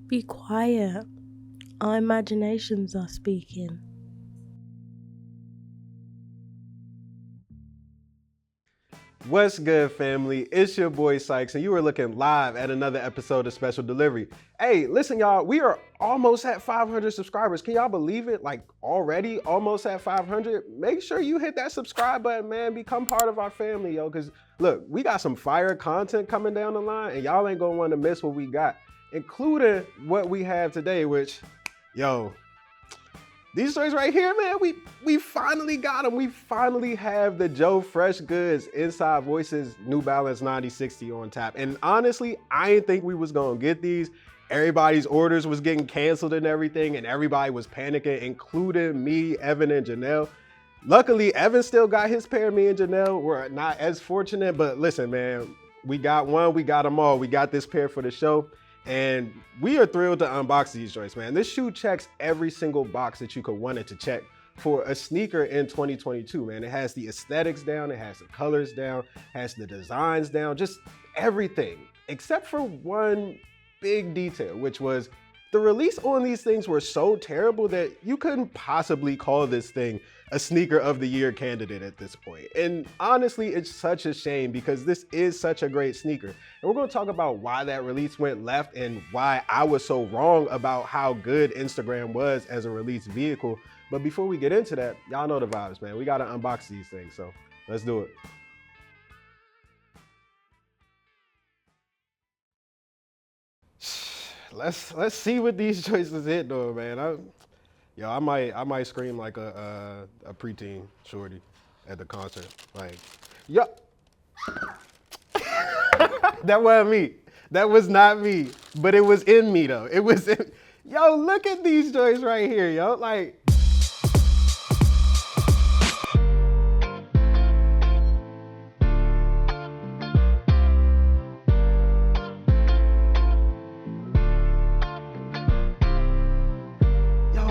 Be quiet. Our imaginations are speaking. What's good, family? It's your boy Sykes, and you are looking live at another episode of Special Delivery. Hey, listen, y'all, we are almost at 500 subscribers. Can y'all believe it? Like, already almost at 500? Make sure you hit that subscribe button, man. Become part of our family, yo, because look, we got some fire content coming down the line, and y'all ain't gonna want to miss what we got, including what we have today, which, yo, these stories right here, man, we finally got them. We finally have the FreshGoods Inside Voices New Balance 9060 on tap. And honestly, I didn't think we was gonna get these. Everybody's orders was getting canceled and everything, and everybody was panicking, including me, Evan, and Janelle. Luckily, Evan still got his pair. Me and Janelle were not as fortunate, but listen, man, we got one, we got them all. We got this pair for the show. And we are thrilled to unbox these joints, man. This shoe checks every single box that you could want it to check for a sneaker in 2022, man. It has the aesthetics down, it has the colors down, has the designs down, just everything, except for one big detail, which was the release on these things were so terrible that you couldn't possibly call this thing a sneaker of the year candidate at this point. And honestly, it's such a shame because this is such a great sneaker. And we're gonna talk about why that release went left and why I was so wrong about how good Instagram was as a release vehicle. But before we get into that, y'all know the vibes, man. We gotta unbox these things, so let's do it. Let's see what these choices hit though, man. I might scream like a preteen shorty at the concert. Like, yo, that wasn't me. That was not me. But it was in me though. It was in, yo, look at these joints right here, yo. Like,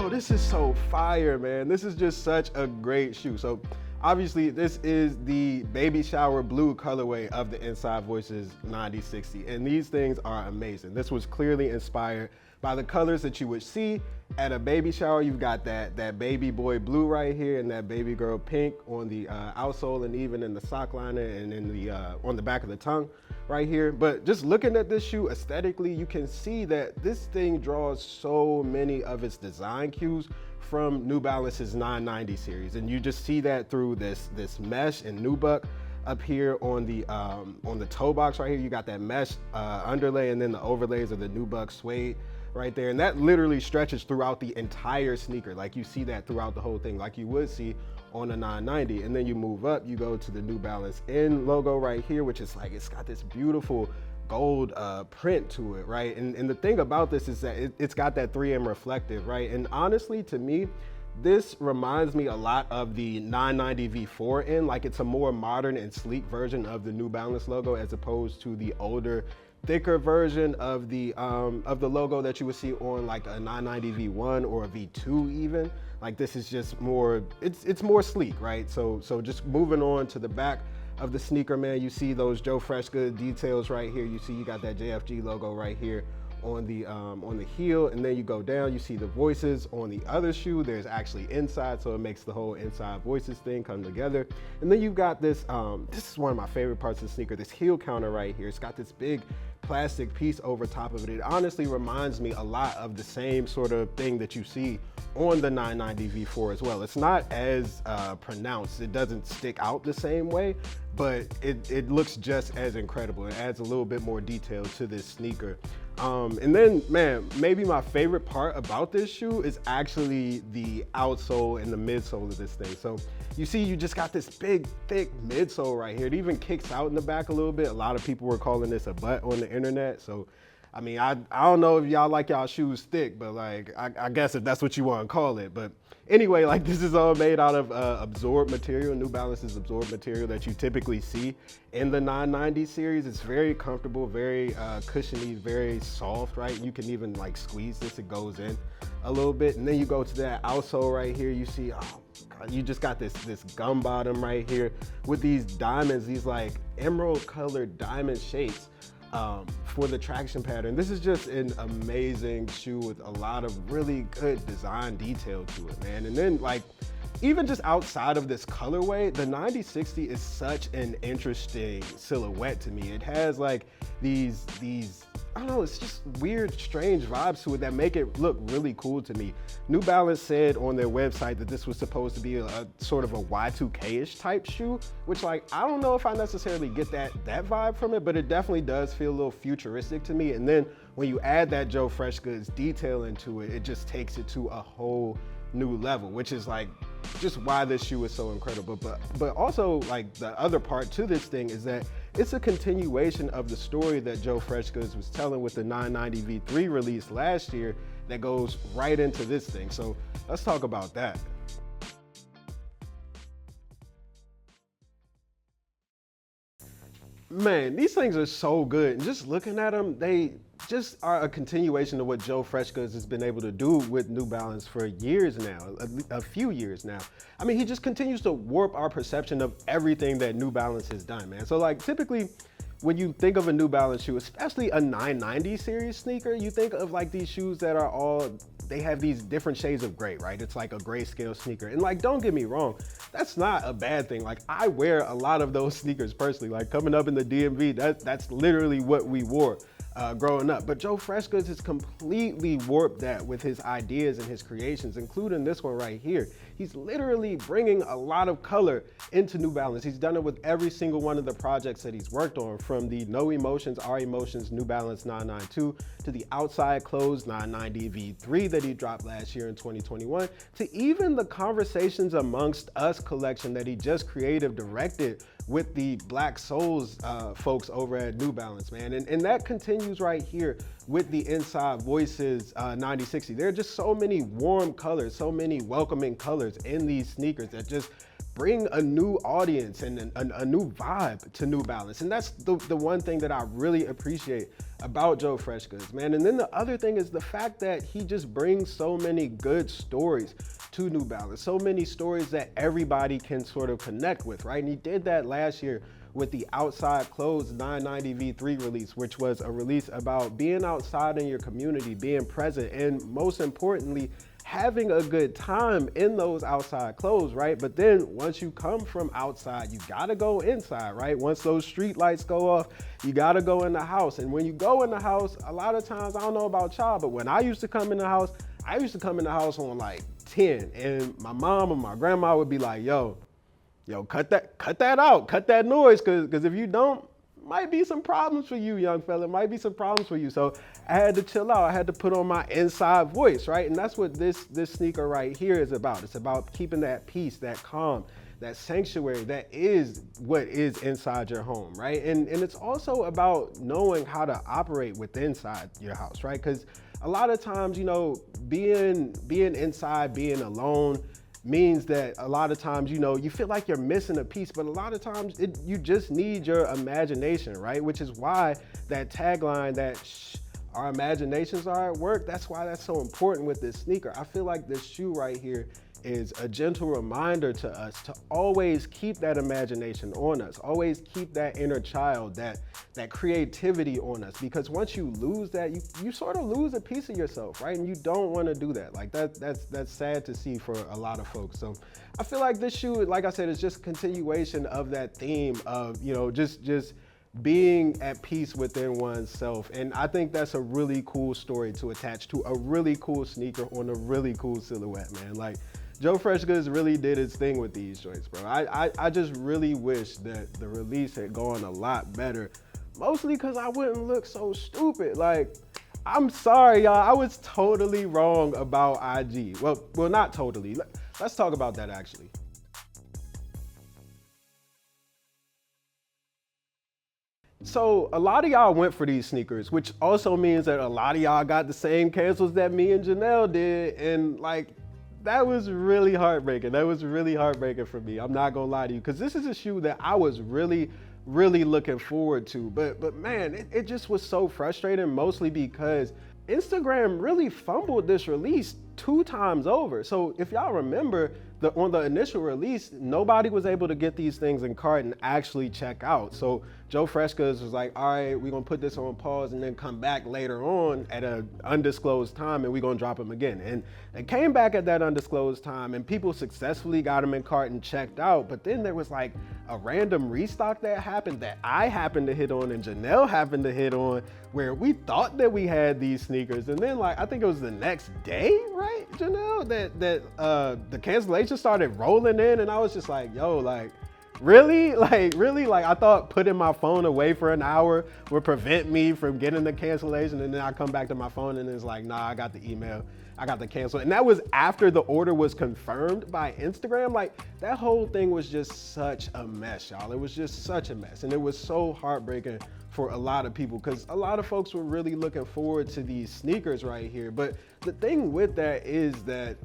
this is so fire, man. This is just such a great shoe. So obviously this is the baby shower blue colorway of the Inside Voices 9060. And these things are amazing. This was clearly inspired by the colors that you would see at a baby shower. You've got that baby boy blue right here and that baby girl pink on the outsole and even in the sock liner and in the on the back of the tongue right here. But just looking at this shoe aesthetically, you can see that this thing draws so many of its design cues from New Balance's 990 series. And you just see that through this mesh and nubuck up here on the toe box right here. You got that mesh underlay and then the overlays of the nubuck suede right there. And that literally stretches throughout the entire sneaker. Like you see that throughout the whole thing, like you would see on a 990. And then you move up, you go to the New Balance N logo right here, which is like, it's got this beautiful gold print to it, right? And the thing about this is that it's got that 3M reflective, right? And honestly, to me, this reminds me a lot of the 990 V4N, like it's a more modern and sleek version of the New Balance logo as opposed to the older, thicker version of the logo that you would see on like a 990 V1 or a V2 even. Like this is just more, it's more sleek, right? So just moving on to the back of the sneaker, man, you see those FreshGoods details right here. You see you got that JFG logo right here on the heel, and then you go down, you see the voices on the other shoe. There's actually inside, so it makes the whole Inside Voices thing come together. And then you've got this, this is one of my favorite parts of the sneaker, this heel counter right here. It's got this big plastic piece over top of it. It honestly reminds me a lot of the same sort of thing that you see on the 990 V4 as well. It's not as pronounced, it doesn't stick out the same way, but it looks just as incredible. It adds a little bit more detail to this sneaker. And then, man, maybe my favorite part about this shoe is actually the outsole and the midsole of this thing. So you see, you just got this big, thick midsole right here. It even kicks out in the back a little bit. A lot of people were calling this a butt on the internet. So, I mean, I don't know if y'all like y'all shoes thick, but like, I guess if that's what you want to call it. But anyway, like this is all made out of absorbed material, New Balance's absorbed material that you typically see in the 990 series. It's very comfortable, very cushiony, very soft, right? You can even like squeeze this, it goes in a little bit. And then you go to that outsole right here, you see, oh God, you just got this gum bottom right here with these diamonds, these like emerald colored diamond shapes for the traction pattern. This is just an amazing shoe with a lot of really good design detail to it, man. And then like, even just outside of this colorway, the 9060 is such an interesting silhouette to me. It has like these, I don't know, it's just weird, strange vibes to it that make it look really cool to me. New Balance said on their website that this was supposed to be a sort of a Y2K-ish type shoe, which like, I don't know if I necessarily get that vibe from it, but it definitely does feel a little futuristic to me. And then when you add that Joe FreshGoods detail into it, it just takes it to a whole new level, which is like just why this shoe is so incredible. But also like the other part to this thing is that it's a continuation of the story that Joe FreshGoods was telling with the 990 V3 release last year that goes right into this thing. So let's talk about that. Man, these things are so good. And just looking at them, they just are a continuation of what Joe FreshGoods has been able to do with New Balance for years now, a few years now. I mean, he just continues to warp our perception of everything that New Balance has done, man. So like typically when you think of a New Balance shoe, especially a 990 series sneaker, you think of like these shoes that are all, they have these different shades of gray, right? It's like a grayscale sneaker. And like, don't get me wrong, that's not a bad thing. Like I wear a lot of those sneakers personally, like coming up in the DMV, that's literally what we wore growing up. But Joe FreshGoods has completely warped that with his ideas and his creations, including this one right here. He's literally bringing a lot of color into New Balance. He's done it with every single one of the projects that he's worked on, from the No Emotions, Our Emotions New Balance 992 to the Outside Closed 990 V3 that he dropped last year in 2021, to even the Conversations Amongst Us collection that he just creative directed with the Black Souls folks over at New Balance, man. And that continues right here with the Inside Voices 9060. There are just so many warm colors, so many welcoming colors in these sneakers that just bring a new audience and a new vibe to New Balance. And that's the one thing that I really appreciate about Joe FreshGoods, man. And then the other thing is the fact that he just brings so many good stories to New Balance, so many stories that everybody can sort of connect with, right? And he did that last year with the Outside Closed 990 V3 release, which was a release about being outside in your community, being present, and most importantly, having a good time in those outside clothes, right? But then once you come from outside, you gotta go inside, right? Once those street lights go off, you gotta go in the house. And when you go in the house, a lot of times, I don't know about y'all, but when I used to come in the house, I used to come in the house on like 10, and my mom and my grandma would be like, yo, cut that out, cut that noise, cause if you don't, might be some problems for you, young fella, might be some problems for you. So I had to chill out. I had to put on my inside voice, right? And that's what this sneaker right here is about. It's about keeping that peace, that calm, that sanctuary that is what is inside your home, right? And it's also about knowing how to operate with inside your house, right? Because a lot of times, being inside, being alone, means that a lot of times, you feel like you're missing a piece, but a lot of times you just need your imagination, right? Which is why that tagline that our imaginations are at work, that's why that's so important with this sneaker. I feel like this shoe right here is a gentle reminder to us to always keep that imagination on us, always keep that inner child, that creativity on us, because once you lose that, you sort of lose a piece of yourself, right? And you don't want to do that. Like that's sad to see for a lot of folks. So I feel like this shoe, like I said, is just a continuation of that theme of, just being at peace within oneself. And I think that's a really cool story to attach to a really cool sneaker on a really cool silhouette, man. Like, Joe FreshGoods really did his thing with these joints, bro. I just really wish that the release had gone a lot better, mostly because I wouldn't look so stupid. Like, I'm sorry, y'all. I was totally wrong about IG. Well, not totally. Let's talk about that, actually. So a lot of y'all went for these sneakers, which also means that a lot of y'all got the same cancels that me and Janelle did. And like, that was really heartbreaking. That was really heartbreaking for me. I'm not gonna lie to you, because this is a shoe that I was really looking forward to. But man, it just was so frustrating, mostly because Instagram really fumbled this release 2 times over. So if y'all remember, on the initial release, nobody was able to get these things in cart and actually check out. So Joe FreshGoods was like, all right, we're gonna put this on pause and then come back later on at an undisclosed time and we're gonna drop them again. And they came back at that undisclosed time and people successfully got them in cart and checked out. But then there was like a random restock that happened that I happened to hit on and Janelle happened to hit on, where we thought that we had these sneakers. And then like, I think it was the next day, right, Janelle, that the cancellation started rolling in, and I was just like, yo, like, really? Like, I thought putting my phone away for an hour would prevent me from getting the cancellation, and then I come back to my phone and it's like, nah, I got the email, I got the cancel. And that was after the order was confirmed by Instagram. Like, that whole thing was just such a mess, y'all. It was just such a mess. And it was so heartbreaking for a lot of people, because a lot of folks were really looking forward to these sneakers right here. But the thing with that is that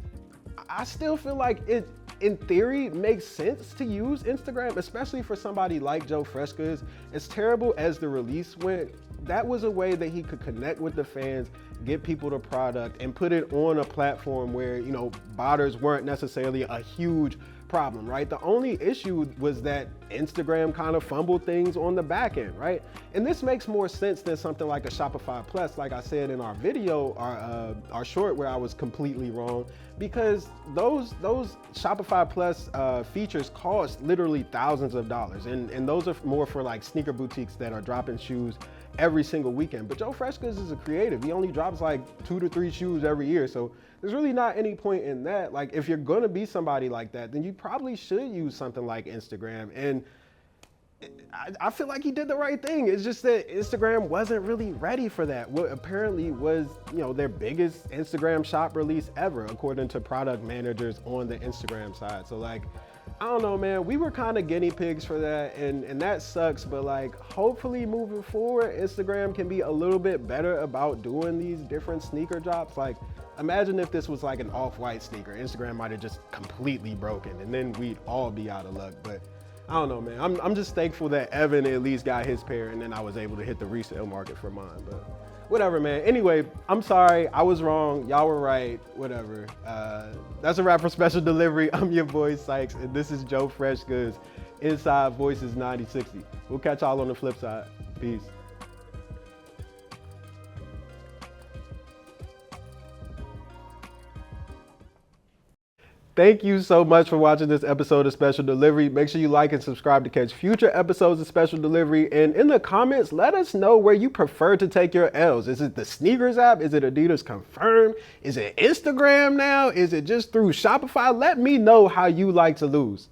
I still feel like it, in theory, makes sense to use Instagram, especially for somebody like Joe FreshGoods. As terrible as the release went, that was a way that he could connect with the fans, get people the product, and put it on a platform where, you know, botters weren't necessarily a huge problem, right? The only issue was that Instagram kind of fumbled things on the back end, right? And this makes more sense than something like a Shopify Plus, like I said in our video, our short, where I was completely wrong, because those Shopify Plus features cost literally thousands of dollars, and those are more for like sneaker boutiques that are dropping shoes every single weekend. But Joe FreshGoods is a creative. He only drops like 2 to 3 shoes every year, so there's really not any point in that. Like, if you're gonna be somebody like that, then you probably should use something like Instagram. And I feel like he did the right thing. It's just that Instagram wasn't really ready for that. What apparently was, you know, their biggest Instagram shop release ever, according to product managers on the Instagram side. So like, I don't know, man, we were kind of guinea pigs for that, and that sucks. But like, hopefully moving forward, Instagram can be a little bit better about doing these different sneaker drops. Like, imagine if this was like an off-white sneaker. Instagram might have just completely broken, and then we'd all be out of luck. But I don't know, man. I'm just thankful that Evan at least got his pair, and then I was able to hit the resale market for mine. But whatever, man. Anyway, I'm sorry. I was wrong. Y'all were right. Whatever. That's a wrap for Special Delivery. I'm your boy Sykes, and this is Joe FreshGoods Inside Voices 9060. We'll catch y'all on the flip side. Peace. Thank you so much for watching this episode of Special Delivery. Make sure you like and subscribe to catch future episodes of Special Delivery. And in the comments, let us know where you prefer to take your L's. Is it the Sneakers app? Is it Adidas Confirm? Is it Instagram now? Is it just through Shopify? Let me know how you like to lose.